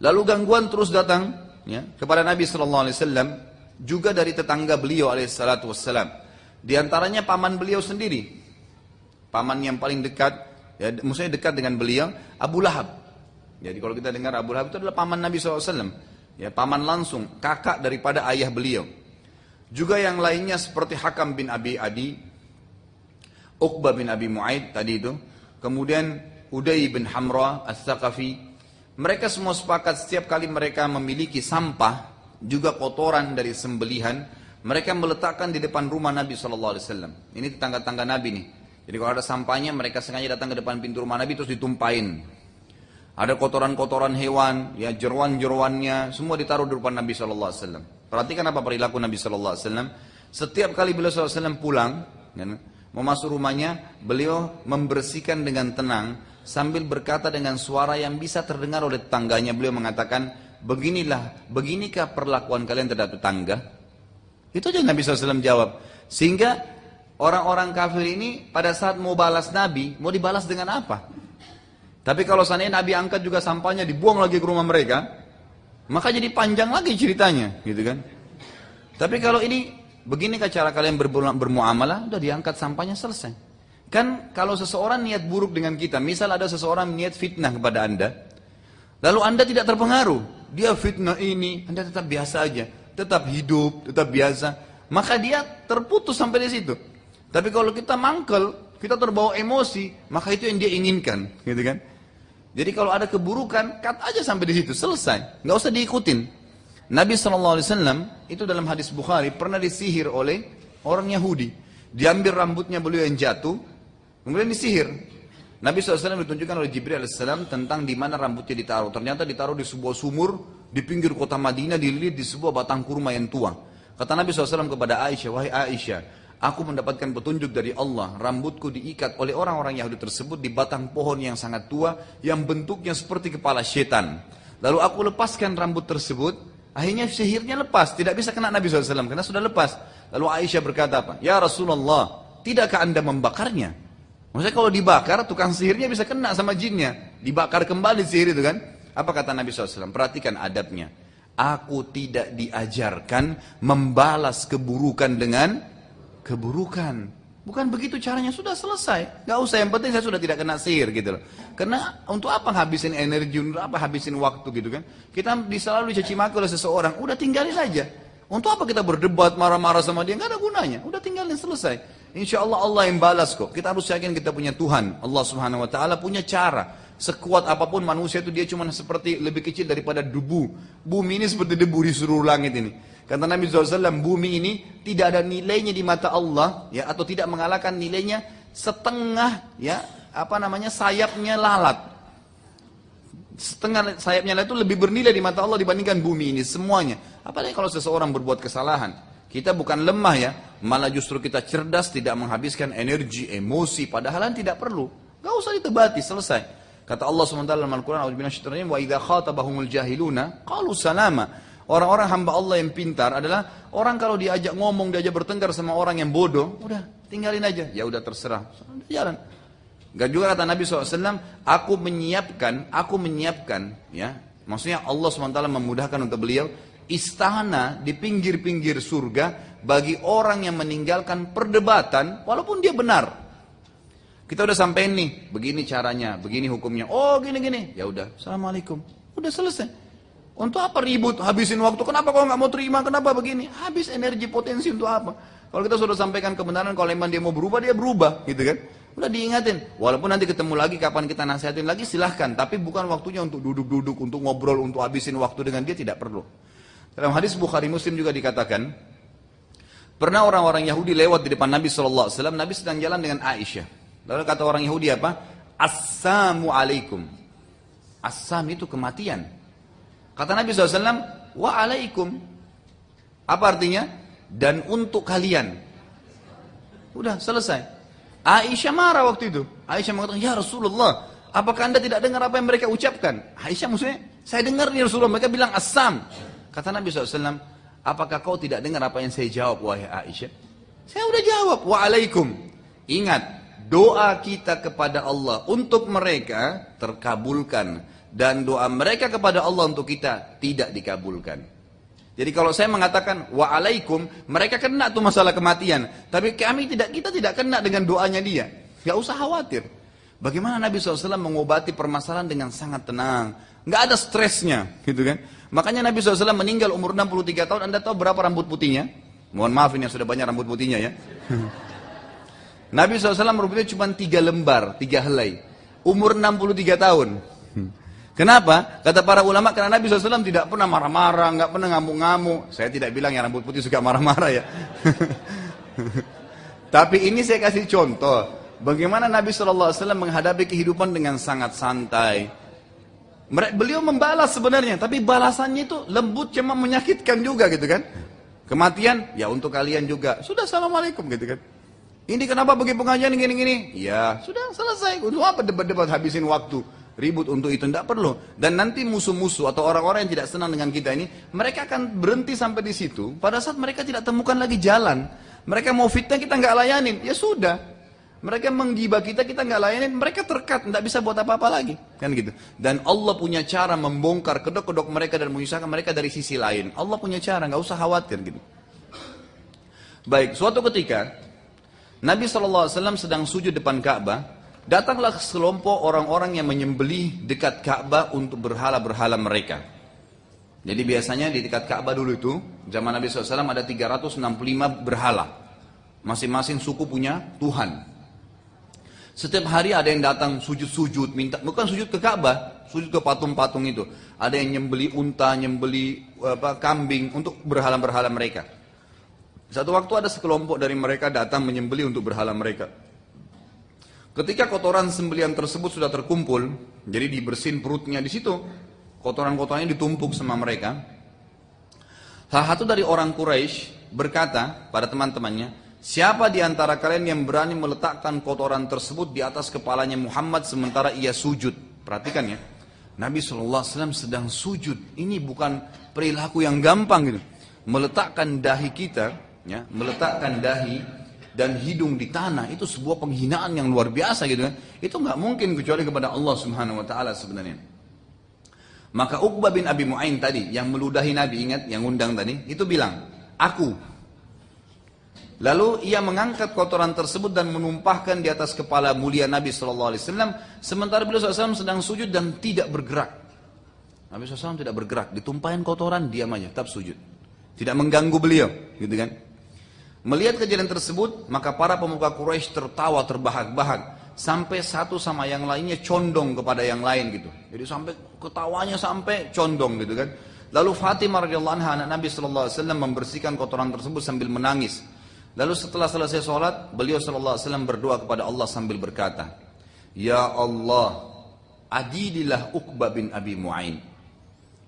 Lalu gangguan terus datang ya, kepada Nabi SAW, juga dari tetangga beliau alaihissalam. Di antaranya paman beliau sendiri, paman yang paling dekat, ya, maksudnya dekat dengan beliau, Abu Lahab. Jadi kalau kita dengar Abu Lahab itu adalah paman Nabi SAW, ya, paman langsung, kakak daripada ayah beliau. Juga yang lainnya seperti Hakam bin Abi Adi, Uqbah bin Abi Mu'aid tadi itu, kemudian Uday bin Hamra As-Saqafi. Mereka semua sepakat setiap kali mereka memiliki sampah, juga kotoran dari sembelihan, mereka meletakkan di depan rumah Nabi SAW. Ini tetangga-tangga Nabi nih. Jadi kalau ada sampahnya, mereka sengaja datang ke depan pintu rumah Nabi terus ditumpahin. Ada kotoran-kotoran hewan, ya jeruan-jeruannya, semua ditaruh di depan Nabi SAW. Perhatikan apa perilaku Nabi SAW. Setiap kali beliau SAW pulang, ya, mau masuk rumahnya, beliau membersihkan dengan tenang, sambil berkata dengan suara yang bisa terdengar oleh tetangganya. Beliau mengatakan, beginikah perlakuan kalian terhadap tetangga? Itu aja Nabi SAW jawab. Sehingga orang-orang kafir ini pada saat mau balas Nabi, mau dibalas dengan apa? Tapi kalau seandainya Nabi angkat juga sampahnya, dibuang lagi ke rumah mereka, maka jadi panjang lagi ceritanya, gitu kan? Tapi kalau ini, beginikah cara kalian bermuamalah? Udah diangkat sampahnya, selesai. Kan kalau seseorang niat buruk dengan kita, misal ada seseorang niat fitnah kepada Anda, lalu Anda tidak terpengaruh, dia fitnah ini, Anda tetap biasa aja, tetap hidup, tetap biasa, maka dia terputus sampai di situ. Tapi kalau kita mangkel, kita terbawa emosi, maka itu yang dia inginkan, gitu kan? Jadi kalau ada keburukan, cut aja sampai di situ, selesai, nggak usah diikutin. Nabi SAW itu dalam hadis Bukhari pernah disihir oleh orang Yahudi, diambil rambutnya beliau yang jatuh, kemudian disihir. Nabi SAW ditunjukkan oleh Jibril AS tentang di mana rambutnya ditaruh. Ternyata ditaruh di sebuah sumur di pinggir kota Madinah, dililit di sebuah batang kurma yang tua. Kata Nabi SAW kepada Aisyah, wahai Aisyah, aku mendapatkan petunjuk dari Allah. Rambutku diikat oleh orang-orang Yahudi tersebut di batang pohon yang sangat tua, yang bentuknya seperti kepala setan. Lalu aku lepaskan rambut tersebut, akhirnya sihirnya lepas, tidak bisa kena Nabi SAW karena sudah lepas. Lalu Aisyah berkata apa? Ya Rasulullah, tidakkah anda membakarnya? Maksudnya kalau dibakar, tukang sihirnya bisa kena sama jinnya. Dibakar kembali sihir itu kan. Apa kata Nabi SAW? Perhatikan adabnya. Aku tidak diajarkan membalas keburukan dengan keburukan. Bukan begitu caranya, sudah selesai. Gak usah, yang penting saya sudah tidak kena sihir gitu loh. Karena untuk apa habisin energi, untuk apa habisin waktu gitu kan. Kita selalu dicaci maki oleh seseorang, udah tinggalin aja. Untuk apa kita berdebat, marah-marah sama dia, gak ada gunanya. Udah tinggalin, selesai. Insya Allah Allah yang balas kok. Kita harus yakin kita punya Tuhan. Allah Subhanahu Wa Taala punya cara. Sekuat apapun manusia itu dia cuma seperti lebih kecil daripada debu. Bumi ini seperti debu di seluruh langit ini. Kata Nabi SAW, bumi ini tidak ada nilainya di mata Allah, ya, atau tidak mengalahkan nilainya setengah, ya, sayapnya lalat. Setengah sayapnya lalat itu lebih bernilai di mata Allah dibandingkan bumi ini semuanya. Apalagi kalau seseorang berbuat kesalahan. Kita bukan lemah ya, malah justru kita cerdas, tidak menghabiskan energi, emosi, padahal tidak perlu. Gak usah ditebati, selesai. Kata Allah SWT dalam Al-Quran, wa idha khatabahumul jahiluna, qalu salama. Orang-orang hamba Allah yang pintar adalah orang kalau diajak ngomong, diajak bertengkar sama orang yang bodoh, udah tinggalin aja, ya udah terserah, udah jalan. Gak juga kata Nabi SAW, aku menyiapkan, ya, maksudnya Allah SWT memudahkan untuk beliau, istana di pinggir-pinggir surga bagi orang yang meninggalkan perdebatan walaupun dia benar. Kita udah sampein nih, begini caranya, begini hukumnya. Oh, gini-gini. Ya udah, assalamualaikum. Udah selesai. Untuk apa ribut, habisin waktu? Kenapa kau nggak mau terima? Kenapa begini? Habis energi potensi untuk apa? Kalau kita sudah sampaikan kebenaran, kalau memang dia mau berubah, dia berubah, gitu kan? Udah diingatin. Walaupun nanti ketemu lagi, kapan kita nasihatin lagi, silahkan. Tapi bukan waktunya untuk duduk-duduk, untuk ngobrol, untuk habisin waktu dengan dia, tidak perlu. Dalam hadis Bukhari Muslim juga dikatakan, pernah orang-orang Yahudi lewat di depan Nabi SAW, Nabi sedang jalan dengan Aisyah. Lalu kata orang Yahudi apa? Assalamu alaikum. Assam itu kematian. Kata Nabi SAW, wa alaikum. Apa artinya? Dan untuk kalian. Udah selesai. Aisyah marah waktu itu. Aisyah mengatakan, ya Rasulullah, apakah anda tidak dengar apa yang mereka ucapkan? Aisyah maksudnya, saya dengar nih Rasulullah, mereka bilang Assam. Kata Nabi SAW, apakah kau tidak dengar apa yang saya jawab, wahai Aisyah? Saya udah jawab, wa'alaikum. Ingat, doa kita kepada Allah untuk mereka terkabulkan. dan doa mereka kepada Allah untuk kita tidak dikabulkan. Jadi kalau saya mengatakan wa'alaikum, mereka kena tuh masalah kematian, tapi kita tidak kena dengan doanya dia. Gak usah khawatir. Bagaimana Nabi SAW mengobati permasalahan dengan sangat tenang, gak ada stresnya, gitu kan? Makanya Nabi SAW meninggal umur 63 tahun. Anda tahu berapa rambut putihnya? Mohon maaf ini yang sudah banyak rambut putihnya ya. Nabi SAW rambutnya cuma 3 lembar, 3 helai. Umur 63 tahun. Kenapa? Kata para ulama, karena Nabi SAW tidak pernah marah-marah, nggak pernah ngamuk-ngamuk. Saya tidak bilang yang rambut putih suka marah-marah ya. Tapi ini saya kasih contoh, bagaimana Nabi SAW menghadapi kehidupan dengan sangat santai. Beliau membalas sebenarnya, tapi balasannya itu lembut, cuma menyakitkan juga gitu kan. Kematian, ya untuk kalian juga. Sudah, assalamualaikum gitu kan. Ini kenapa bagi pengajian gini-gini? Ya, sudah selesai. Untuk apa debat-debat habisin waktu? Ribut untuk itu, tidak perlu. Dan nanti musuh-musuh atau orang-orang yang tidak senang dengan kita ini, mereka akan berhenti sampai di situ. Pada saat mereka tidak temukan lagi jalan, mereka mau fitnah kita nggak layanin, ya sudah. Mereka menggibah kita nggak layanin, mereka terkat, nggak bisa buat apa-apa lagi, kan gitu. Dan Allah punya cara membongkar kedok-kedok mereka dan menyusahkan mereka dari sisi lain. Allah punya cara, nggak usah khawatir gitu. Baik, suatu ketika Nabi SAW sedang sujud depan Ka'bah. Datanglah sekelompok orang-orang yang menyembelih dekat Ka'bah untuk berhala-berhala mereka. Jadi biasanya di dekat Ka'bah dulu itu, zaman Nabi SAW ada 365 berhala. Masing-masing suku punya Tuhan. Setiap hari ada yang datang sujud-sujud, minta, bukan sujud ke Ka'bah, sujud ke patung-patung itu. Ada yang nyembeli unta, nyembeli kambing untuk berhala-berhala mereka. Satu waktu ada sekelompok dari mereka datang menyembeli untuk berhala mereka. Ketika kotoran sembelihan tersebut sudah terkumpul, jadi dibersihin perutnya di situ, kotoran-kotorannya ditumpuk sama mereka. Salah satu dari orang Quraisy berkata pada teman-temannya, siapa di antara kalian yang berani meletakkan kotoran tersebut di atas kepalanya Muhammad sementara ia sujud? Perhatikan ya, Nabi SAW sedang sujud. Ini bukan perilaku yang gampang gitu. Meletakkan dahi kita, ya, meletakkan dahi dan hidung di tanah itu sebuah penghinaan yang luar biasa gitu kan. Itu nggak mungkin kecuali kepada Allah Subhanahu wa taala sebenarnya. Maka Uqbah bin Abi Mu'ain tadi yang meludahi Nabi, ingat yang undang tadi, itu bilang, "Aku." Lalu ia mengangkat kotoran tersebut dan menumpahkan di atas kepala mulia Nabi sallallahu alaihi wasallam sementara beliau SAW sedang sujud dan tidak bergerak. Nabi SAW tidak bergerak, ditumpahin kotoran, diam aja, tetap sujud. Tidak mengganggu beliau, gitu kan? Melihat kejadian tersebut, maka para pemuka Quraisy tertawa terbahak-bahak sampai satu sama yang lainnya condong kepada yang lain gitu. Jadi sampai ketawanya sampai condong gitu kan. Lalu Fatimah radhiyallahu anha anak Nabi sallallahu alaihi wasallam membersihkan kotoran tersebut sambil menangis. Lalu setelah selesai sholat, beliau sallallahu alaihi wasallam berdoa kepada Allah sambil berkata, "Ya Allah, adililah Uqbah bin Abi Mu'ain.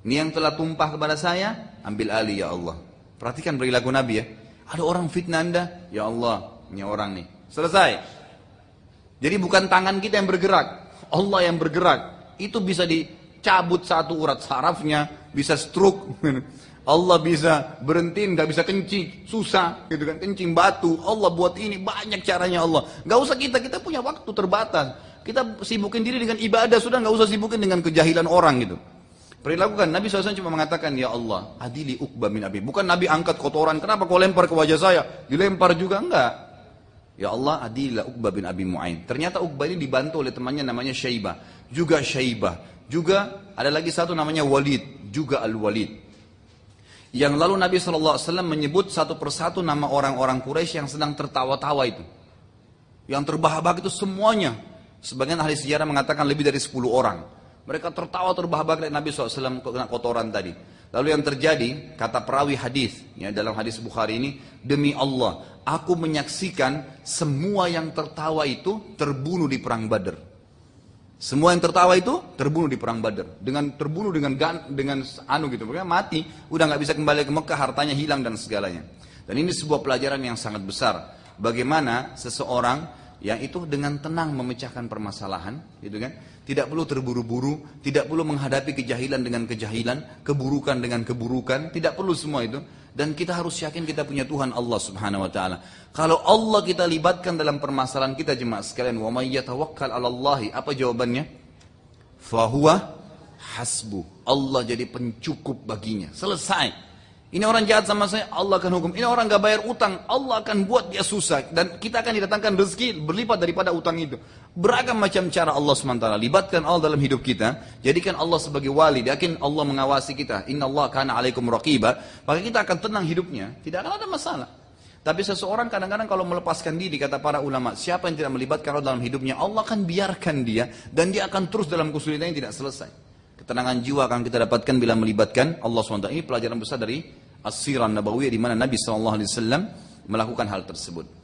Ini yang telah tumpah kepada saya, ambil alih ya Allah." Perhatikan perilaku Nabi ya. Ada orang fitnah Anda, ya Allah, ini orang nih. Selesai. Jadi bukan tangan kita yang bergerak, Allah yang bergerak. Itu bisa dicabut satu urat sarafnya, bisa stroke. Allah bisa berhentiin, nggak bisa kencing, susah, gitu kan? Kencing batu, Allah buat ini banyak caranya Allah. Nggak usah kita punya waktu terbatas. Kita sibukin diri dengan ibadah, sudah nggak usah sibukin dengan kejahilan orang gitu. Perilakukan, Nabi SAW cuma mengatakan, ya Allah, adili Uqbah bin Abi. Bukan Nabi angkat kotoran, kenapa kau lempar ke wajah saya? Dilempar juga, enggak. Ya Allah, adililah Uqbah bin Abi Mu'ain. Ternyata Uqbah ini dibantu oleh temannya namanya Syaibah. Juga Syaibah. Juga ada lagi satu namanya Walid. Juga Al-Walid. Yang lalu Nabi SAW menyebut satu persatu nama orang-orang Quraisy yang sedang tertawa-tawa itu. Yang terbahak-bahak itu semuanya. Sebagian ahli sejarah mengatakan lebih dari 10 orang. Mereka tertawa terbahak-bahak dari Nabi SAW kena kotoran tadi. Lalu yang terjadi, kata perawi hadis, ya, dalam hadis Bukhari ini, demi Allah, aku menyaksikan semua yang tertawa itu terbunuh di perang Badar. Semua yang tertawa itu terbunuh di perang Badar. Terbunuh dengan gitu, mereka mati, udah nggak bisa kembali ke Mekah, hartanya hilang dan segalanya. Dan ini sebuah pelajaran yang sangat besar. Bagaimana seseorang yang itu dengan tenang memecahkan permasalahan, gitu kan? Tidak perlu terburu-buru, tidak perlu menghadapi kejahilan dengan kejahilan, keburukan dengan keburukan, tidak perlu semua itu. Dan kita harus yakin kita punya Tuhan Allah Subhanahu wa taala. Kalau Allah kita libatkan dalam permasalahan kita jemaah sekalian, wa may yatawakkal 'alallahi, apa jawabannya? Fa huwa hasbuh. Allah jadi pencukup baginya. Selesai. Ini orang jahat sama saya, Allah akan hukum. Ini orang gak bayar utang, Allah akan buat dia susah. Dan kita akan didatangkan rezeki berlipat daripada utang itu. Beragam macam cara Allah SWT. Libatkan Allah dalam hidup kita. Jadikan Allah sebagai wali. Yakin Allah mengawasi kita. Inna Allah kana alaikum raqiba. Maka kita akan tenang hidupnya. Tidak akan ada masalah. Tapi seseorang kadang-kadang kalau melepaskan diri, kata para ulama, siapa yang tidak melibatkan Allah dalam hidupnya, Allah akan biarkan dia. Dan dia akan terus dalam kesulitan yang tidak selesai. Ketenangan jiwa akan kita dapatkan bila melibatkan Allah SWT. Ini pelajaran besar dari As-Sirah Nabawiyah di mana Nabi SAW melakukan hal tersebut.